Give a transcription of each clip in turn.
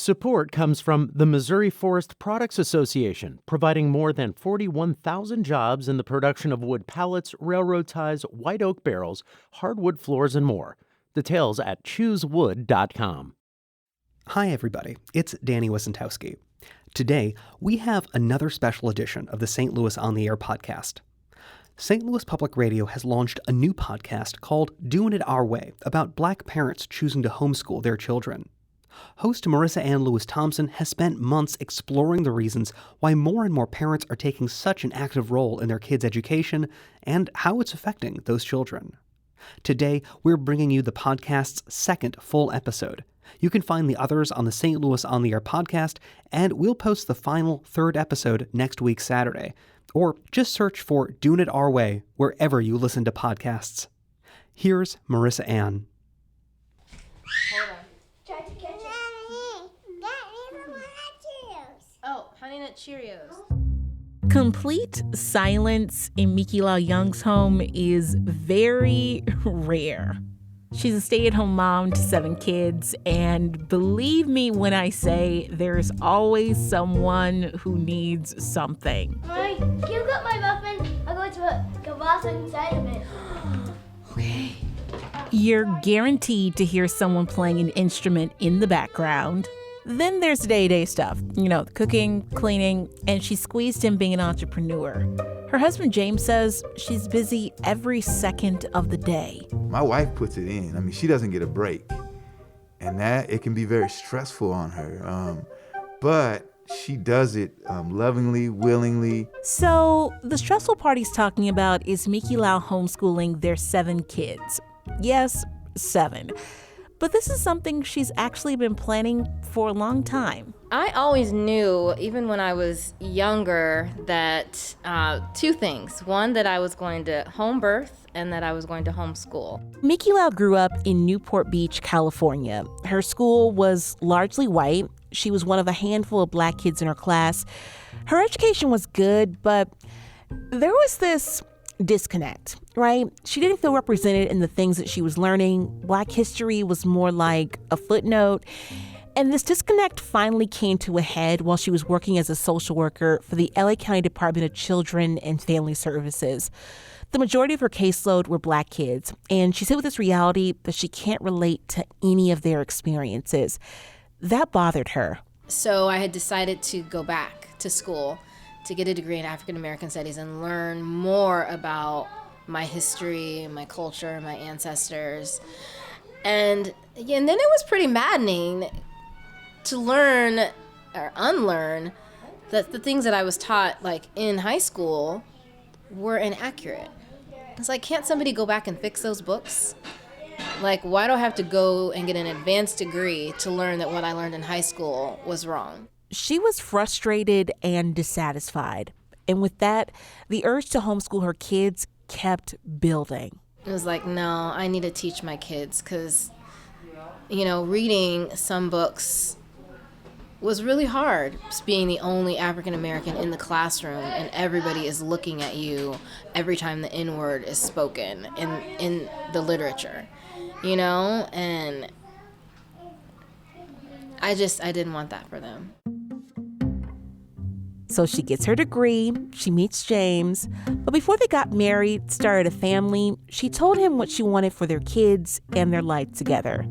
Support comes from the Missouri Forest Products Association, providing more than 41,000 jobs in the production of wood pallets, railroad ties, white oak barrels, hardwood floors, and more. Details at choosewood.com. Hi, everybody. It's Danny Wysentowski. Today, we have another special edition of the St. Louis on the Air podcast. St. Louis Public Radio has launched a new podcast called Doin It Our Way about Black parents choosing to homeschool their children. Host Marissanne Lewis-Thompson has spent months exploring the reasons why more and more parents are taking such an active role in their kids' education and how it's affecting those children. Today, we're bringing you the podcast's second full episode. You can find the others on the St. Louis on the Air podcast, and we'll post the final third episode next week, Saturday. Or just search for Doin It Our Way wherever you listen to podcasts. Here's Marissanne. Hold on. Try to catch it. Oh, Honey Nut Cheerios. Complete silence in Miquilaue Young's home is very rare. She's a stay-at-home mom to 7 kids, and believe me when I say there's always someone who needs something. Mommy, can you cut my muffin? I'm going to put kielbasa inside of it. Okay. You're guaranteed to hear someone playing an instrument in the background. Then there's day-to-day stuff, the cooking, cleaning, and she's squeezed in being an entrepreneur. Her husband, James, says she's busy every second of the day. My wife puts it in. She doesn't get a break. And that, it can be very stressful on her. But she does it lovingly, willingly. So the stressful part he's talking about is Miquilaue homeschooling their 7 kids. Yes, 7. But this is something she's actually been planning for a long time. I always knew, even when I was younger, that 2 things. One, that I was going to home birth and that I was going to homeschool. Miquilaue grew up in Newport Beach, California. Her school was largely white. She was one of a handful of Black kids in her class. Her education was good, but there was this disconnect, right? She didn't feel represented in the things that she was learning. Black history was more like a footnote. And this disconnect finally came to a head while she was working as a social worker for the LA County Department of Children and Family Services. The majority of her caseload were Black kids, and she said with this reality that she can't relate to any of their experiences. That bothered her. So I had decided to go back to school to get a degree in African American Studies and learn more about my history, my culture, my ancestors. And then it was pretty maddening to learn or unlearn that the things that I was taught in high school were inaccurate. It's can't somebody go back and fix those books? Why do I have to go and get an advanced degree to learn that what I learned in high school was wrong? She was frustrated and dissatisfied. And with that, the urge to homeschool her kids kept building. It was no, I need to teach my kids because, reading some books was really hard. Just being the only African American in the classroom and everybody is looking at you every time the N-word is spoken in the literature, and I didn't want that for them. So she gets her degree, she meets James, but before they got married, started a family, she told him what she wanted for their kids and their life together.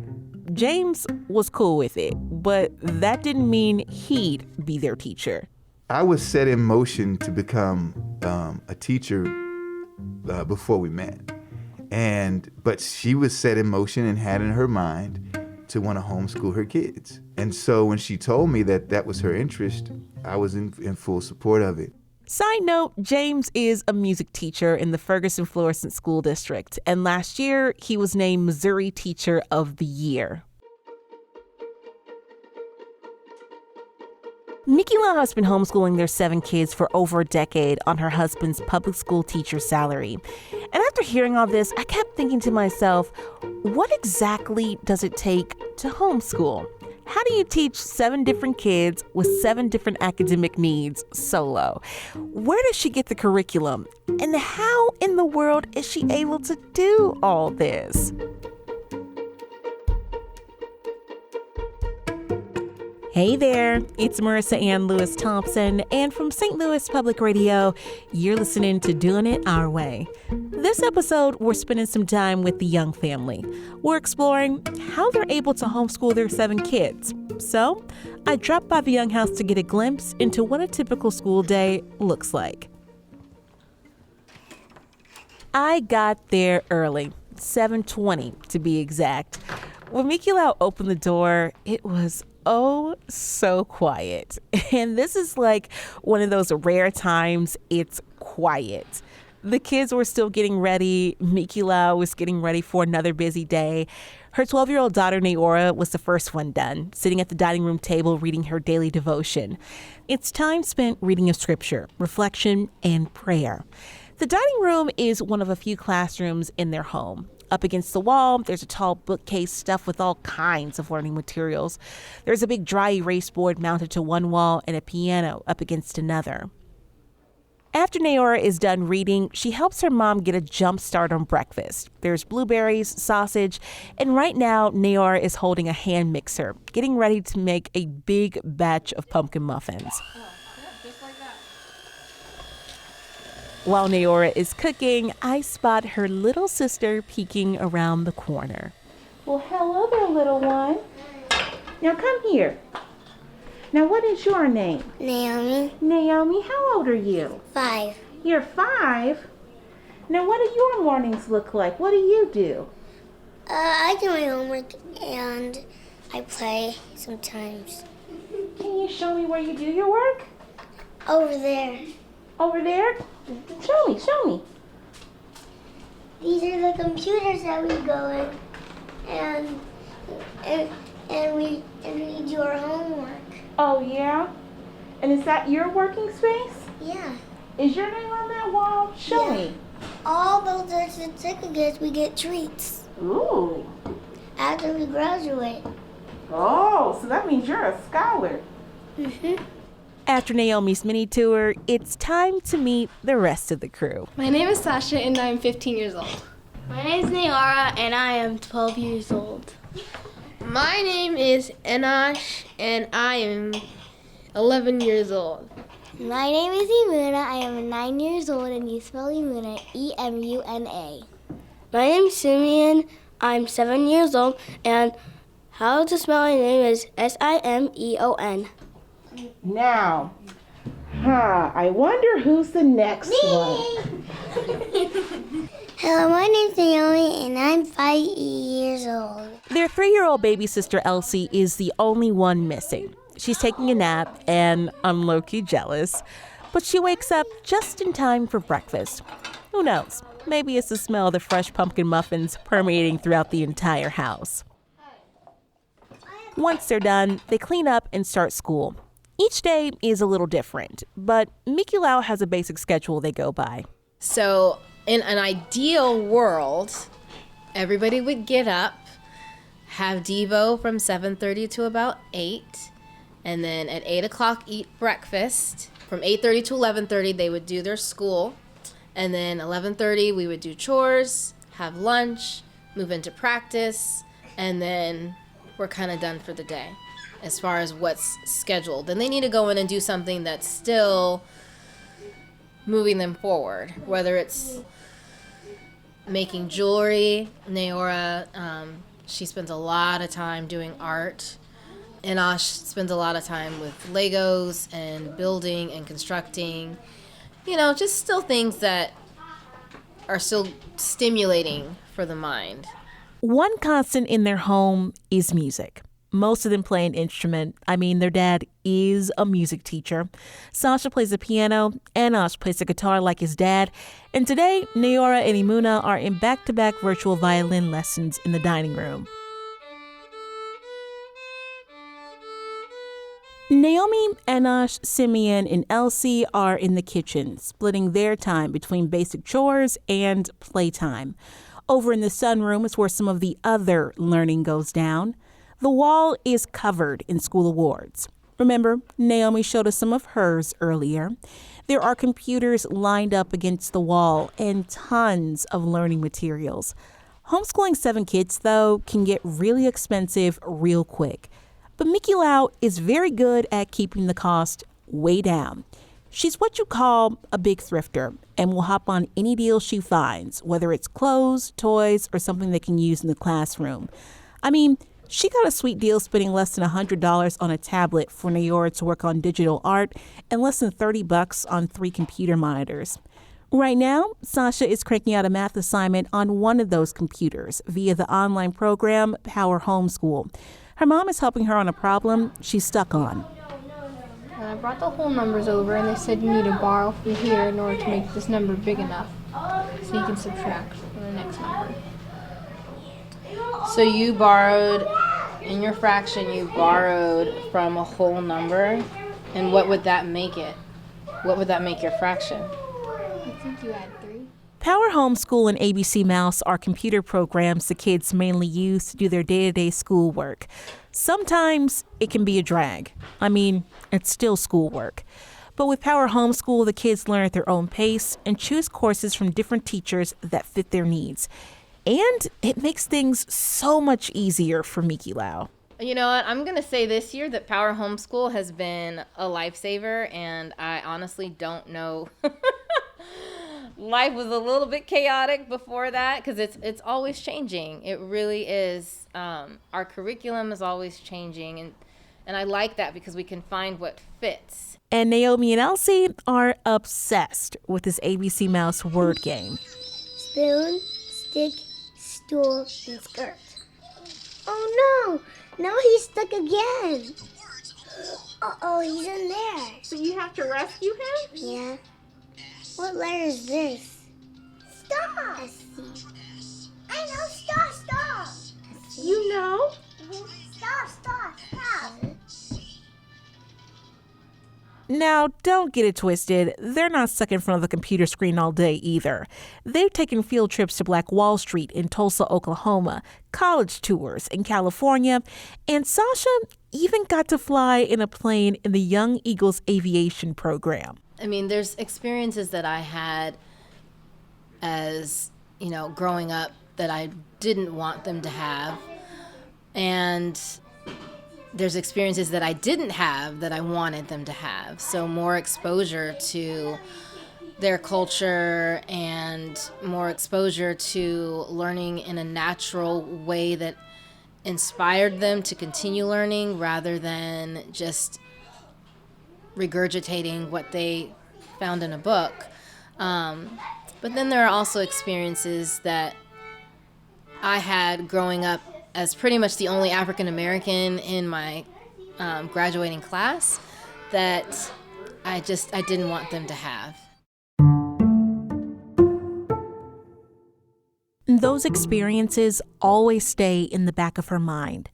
James was cool with it, but that didn't mean he'd be their teacher. I was set in motion to become a teacher before we met. But she was set in motion and had in her mind to want to homeschool her kids. And so when she told me that was her interest, I was in full support of it. Side note, James is a music teacher in the Ferguson-Florissant School District, and last year he was named Missouri Teacher of the Year. Miquilaue has been homeschooling their 7 kids for over a decade on her husband's public school teacher salary. And after hearing all this, I kept thinking to myself, what exactly does it take to homeschool? How do you teach 7 different kids with 7 different academic needs solo? Where does she get the curriculum? And how in the world is she able to do all this? Hey there, it's Marissanne Lewis-Thompson, and from St. Louis Public Radio, you're listening to Doin It Our Way. This episode, we're spending some time with the Young family. We're exploring how they're able to homeschool their 7 kids. So, I dropped by the Young house to get a glimpse into what a typical school day looks like. I got there early, 7:20 to be exact. When Miquilaue opened the door, it was so quiet. And this is like one of those rare times it's quiet. The kids were still getting ready. Miquilaue was getting ready for another busy day. Her 12-year-old daughter, Neora, was the first one done, sitting at the dining room table reading her daily devotion. It's time spent reading of scripture, reflection, and prayer. The dining room is one of a few classrooms in their home. Up against the wall, there's a tall bookcase stuffed with all kinds of learning materials. There's a big dry erase board mounted to one wall and a piano up against another. After Neora is done reading, she helps her mom get a jump start on breakfast. There's blueberries, sausage, and right now Neora is holding a hand mixer, getting ready to make a big batch of pumpkin muffins. While Neora is cooking, I spot her little sister peeking around the corner. Well, hello there, little one. Now come here. Now, what is your name? Naomi, Naomi, how old are you? 5. You're 5? Now, what do your mornings look like? What do you do? I do my homework and I play sometimes. Can you show me where you do your work? Over there. Over there? Show me. These are the computers that we go in and we do our homework. Oh, yeah? And is that your working space? Yeah. Is your name on that wall? Show me. All those are certificates, we get treats Ooh. after we graduate. Oh, so that means you're a scholar. Mm-hmm. After Naomi's mini tour, it's time to meet the rest of the crew. My name is Sasha and I'm 15 years old. My name is Neora and I am 12 years old. My name is Enosh and I am 11 years old. My name is Emuna. I am 9 years old and you spell Emuna, E-M-U-N-A. My name is Simeon. I'm 7 years old and how to spell my name is S-I-M-E-O-N. Now, I wonder who's the next one. Hello, my name's Naomi and I'm 5 years old. Their 3-year-old baby sister Elsie is the only one missing. She's taking a nap and I'm low-key jealous, but she wakes up just in time for breakfast. Who knows? Maybe it's the smell of the fresh pumpkin muffins permeating throughout the entire house. Once they're done, they clean up and start school. Each day is a little different, but Miquilaue has a basic schedule they go by. So in an ideal world, everybody would get up, have Devo from 7:30 to about 8, and then at 8 o'clock eat breakfast. From 8:30 to 11:30, they would do their school. And then 11:30, we would do chores, have lunch, move into practice, and then we're kind of done for the day as far as what's scheduled. Then they need to go in and do something that's still moving them forward, whether it's making jewelry. Neora, she spends a lot of time doing art. Enosh spends a lot of time with Legos and building and constructing. You know, just still things that are still stimulating for the mind. One constant in their home is music. Most of them play an instrument. I mean, their dad is a music teacher. Sasha plays the piano, Enosh plays the guitar like his dad, and today, Neora and Emuna are in back-to-back virtual violin lessons in the dining room. Naomi, Enosh, Simeon, and Elsie are in the kitchen, splitting their time between basic chores and playtime. Over in the sunroom is where some of the other learning goes down. The wall is covered in school awards. Remember, Naomi showed us some of hers earlier. There are computers lined up against the wall and tons of learning materials. Homeschooling 7 kids, though, can get really expensive real quick. But Miquilaue is very good at keeping the cost way down. She's what you call a big thrifter and will hop on any deal she finds, whether it's clothes, toys, or something they can use in the classroom. I mean, she got a sweet deal spending less than $100 on a tablet for Nayor to work on digital art and less than $30 on 3 computer monitors. Right now, Sasha is cranking out a math assignment on one of those computers via the online program Power Homeschool. Her mom is helping her on a problem she's stuck on. I brought the whole numbers over, and they said you need to borrow from here in order to make this number big enough so you can subtract from the next number. So you borrowed, in your fraction, you borrowed from a whole number, and what would that make it? What would that make your fraction? I think you add 3. Power Homeschool and ABC Mouse are computer programs the kids mainly use to do their day-to-day schoolwork. Sometimes it can be a drag. I mean, it's still schoolwork. But with Power Homeschool, the kids learn at their own pace and choose courses from different teachers that fit their needs. And it makes things so much easier for Miquilaue. You know what? I'm going to say this year that Power Homeschool has been a lifesaver, and I honestly don't know. Life was a little bit chaotic before that because it's always changing. It really is. Our curriculum is always changing, and I like that because we can find what fits. And Naomi and Elsie are obsessed with this ABC Mouse word game. Spoon, stick, stool, and skirt. Oh no! Now he's stuck again. Uh-oh, he's in there. So you have to rescue him? Yeah. What letter is this? Stop! I know, stop! You know? Stop! Now, don't get it twisted. They're not stuck in front of the computer screen all day either. They've taken field trips to Black Wall Street in Tulsa, Oklahoma, college tours in California, and Sasha even got to fly in a plane in the Young Eagles aviation program. I mean, there's experiences that I had as, growing up that I didn't want them to have. And there's experiences that I didn't have that I wanted them to have. So more exposure to their culture and more exposure to learning in a natural way that inspired them to continue learning rather than just regurgitating what they found in a book. But then there are also experiences that I had growing up as pretty much the only African American in my graduating class that I didn't want them to have. Those experiences always stay in the back of her mind.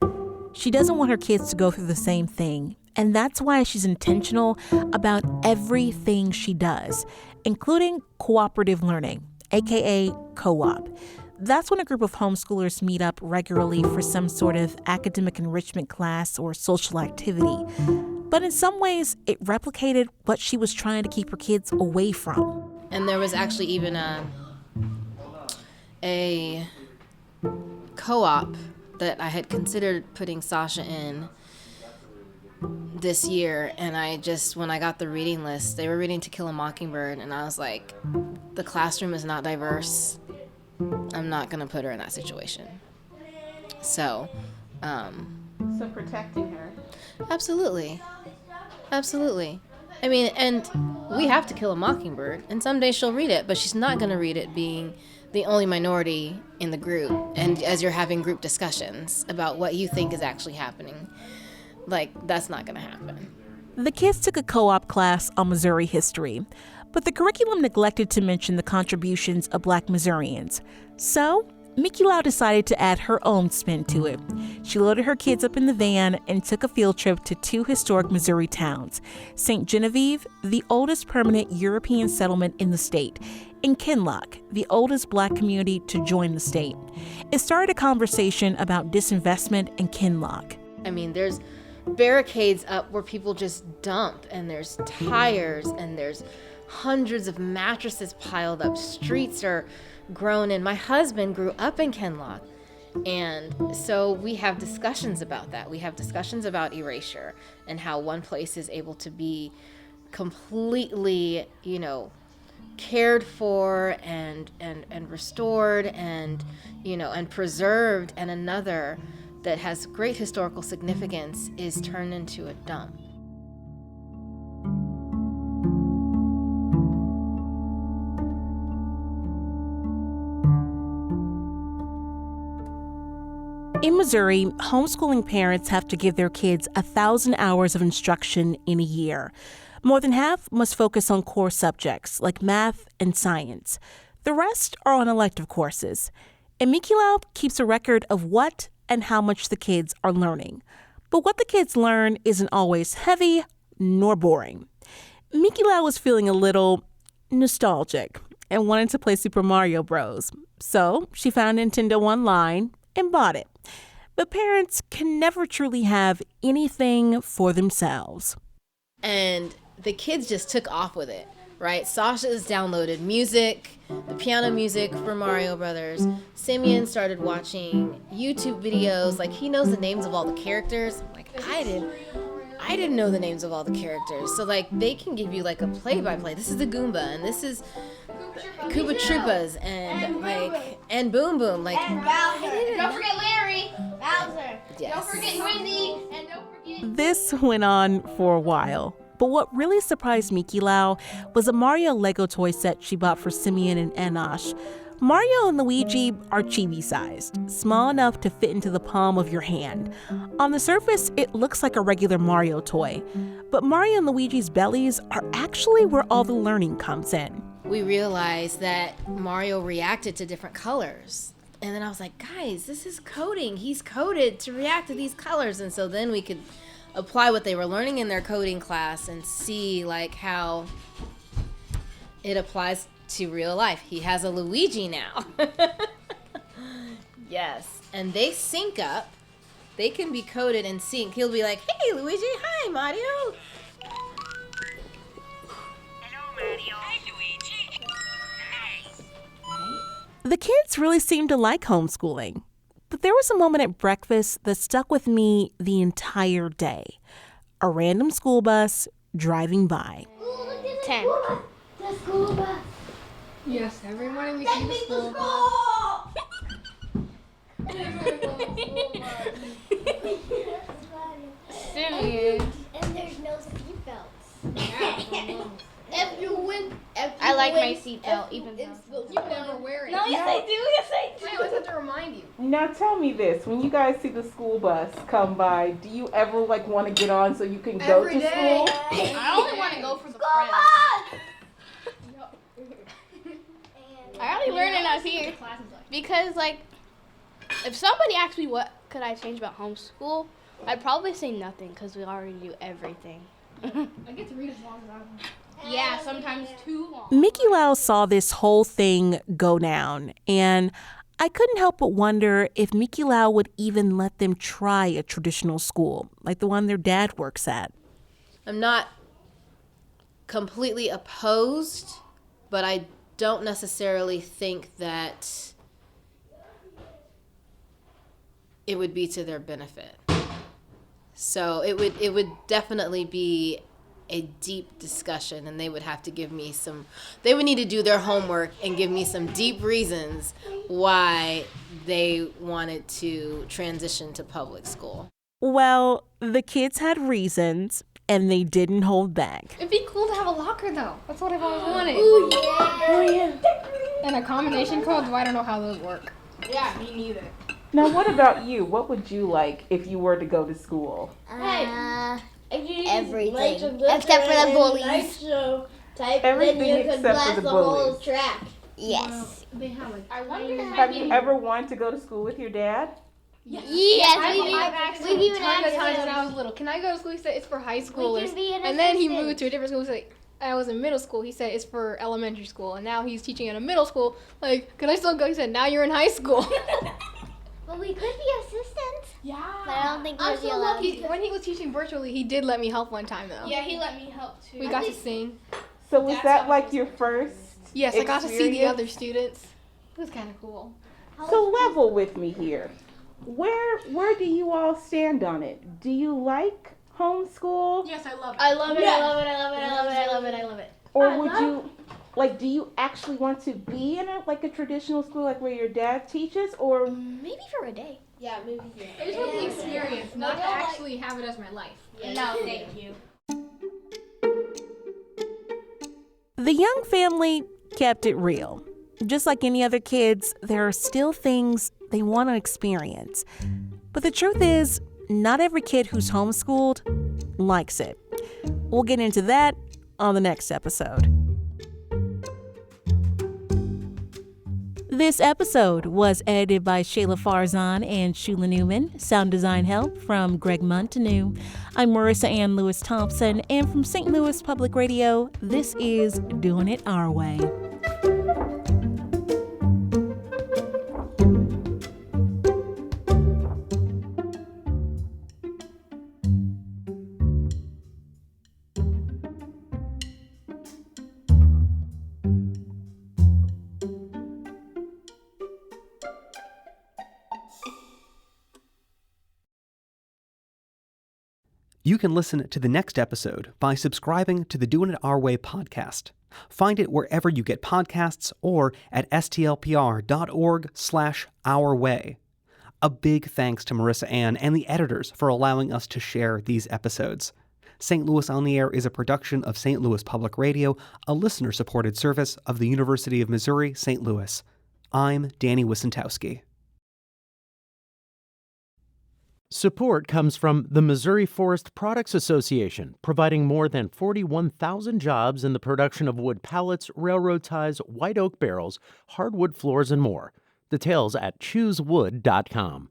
She doesn't want her kids to go through the same thing, and that's why she's intentional about everything she does, including cooperative learning, aka co-op. That's when a group of homeschoolers meet up regularly for some sort of academic enrichment class or social activity. But in some ways, it replicated what she was trying to keep her kids away from. And there was actually even a co-op that I had considered putting Sasha in this year, and when I got the reading list, they were reading To Kill a Mockingbird, and I was like, the classroom is not diverse. I'm not going to put her in that situation. So protecting her. Absolutely. I mean, and we have To Kill a Mockingbird, and someday she'll read it, but she's not going to read it being the only minority in the group, and as you're having group discussions about what you think is actually happening. That's not going to happen. The kids took a co-op class on Missouri history, but the curriculum neglected to mention the contributions of Black Missourians. So, Miquilaue decided to add her own spin to it. She loaded her kids up in the van and took a field trip to 2 historic Missouri towns, St. Genevieve, the oldest permanent European settlement in the state, and Kinloch, the oldest Black community to join the state. It started a conversation about disinvestment in Kinloch. I mean, there's barricades up where people just dump, and there's tires, and there's hundreds of mattresses piled up. Streets are grown in. My husband grew up in Kinloch, And so we have discussions about that. We have discussions about erasure and how one place is able to be completely, cared for and restored and, and preserved, and another that has great historical significance is turned into a dump. In Missouri, homeschooling parents have to give their kids 1,000 hours of instruction in a year. More than half must focus on core subjects like math and science. The rest are on elective courses. And Miquilaue keeps a record of what and how much the kids are learning. But what the kids learn isn't always heavy nor boring. Miquilaue was feeling a little nostalgic and wanted to play Super Mario Bros. So she found Nintendo online and bought it. But parents can never truly have anything for themselves. And the kids just took off with it, right? Sasha's downloaded music, the piano music for Mario Brothers. Simeon started watching YouTube videos. Like, he knows the names of all the characters. Like, I didn't know the names of all the characters. So, like, they can give you, like, a play-by-play. This is the Goomba, and this is Koopa Troopas, and Boom Boom. Like, and Bowser. Don't forget Larry. Bowser. Yes. Don't forget Wendy. And don't forget... This went on for a while. But what really surprised Miquilaue was a Mario Lego toy set she bought for Simeon and Enosh. Mario and Luigi are chibi-sized, small enough to fit into the palm of your hand. On the surface, it looks like a regular Mario toy. But Mario and Luigi's bellies are actually where all the learning comes in. We realized that Mario reacted to different colors. And then I was like, guys, this is coding. He's coded to react to these colors. And so then we could apply what they were learning in their coding class and see like how it applies to real life. He has a Luigi now. Yes. And they sync up. They can be coded and sync. He'll be like, hey, Luigi. Hi, Mario. Hello, Mario. Hi, Luigi. Nice. The kids really seemed to like homeschooling. But there was a moment at breakfast that stuck with me the entire day. A random school bus driving by. 10. The school bus. Yes, every morning we see the school bus. Simeon. And there's no seatbelts. If you win, I like my seatbelt even though. You never wear it. No, yes I do. Yes I do. I always have to remind you. Now tell me this, when you guys see the school bus come by, do you ever like want to get on so you can go Every to day. school? I only want to go for the School friends. bus! I only learned it out here because, like, if somebody asked me what could I change about homeschool, I'd probably say nothing because we already do everything. I get to read as long as I want. Yeah, sometimes too long. Miquilaue saw this whole thing go down, and I couldn't help but wonder if Miquilaue would even let them try a traditional school, like the one their dad works at. I'm not completely opposed, but I don't necessarily think that it would be to their benefit. So it would definitely be a deep discussion, and they would have to give me they would need to do their homework and give me some deep reasons why they wanted to transition to public school. Well, the kids had reasons, and they didn't hold back. It'd be cool to have a locker, though. That's what I've always wanted. Ooh, yeah. Oh, yeah. And a combination code, though I don't know how those work. Yeah, me neither. Now what about you? What would you like if you were to go to school? Everything. Except for the bullies. Everything except for the bullies. Track. Yes. Well, they have like. I wonder Have you ever wanted to go to school with your dad? Yes, I've asked we've him even tons of asked times him. when I was little. Can I go to school? He said it's for high We schoolers. can be an And then he assistant. moved to a different school. He said I was in middle school. He said it's for elementary school, and now he's teaching at a middle school. Like, can I still go? He said now you're in high school. But we could be assistants. Yeah. But I don't think I'm we'd be so allowed lucky. to. When he was teaching virtually, he did let me help one time though. Yeah, he let me help too. We got to sing. So was that like your first Yes, I got to see the experience? other students. It was kind of cool. So level with me here. Where do you all stand on it? Do you like homeschool? Yes, I love it. I love it. I love it. I love it. I love it. I love it. I love it. Or would you, like, do you actually want to be in a traditional school, like where your dad teaches, or? Maybe for a day. Yeah, maybe. I just want the experience, not to actually have it as my life. No, thank you. The Young family kept it real. Just like any other kids, there are still things they want to experience. But the truth is, not every kid who's homeschooled likes it. We'll get into that on the next episode. This episode was edited by Shayla Farzan and Shula Newman. Sound design help from Greg Montanu. I'm Marissanne Lewis-Thompson, and from St. Louis Public Radio, this is Doin It Our Way. You can listen to the next episode by subscribing to the Doin It Our Way podcast. Find it wherever you get podcasts or at stlpr.org/ourway. A big thanks to Marissanne and the editors for allowing us to share these episodes. St. Louis on the Air is a production of St. Louis Public Radio, a listener-supported service of the University of Missouri, St. Louis. I'm Danny Wissentowski. Support comes from the Missouri Forest Products Association, providing more than 41,000 jobs in the production of wood pallets, railroad ties, white oak barrels, hardwood floors, and more. Details at choosewood.com.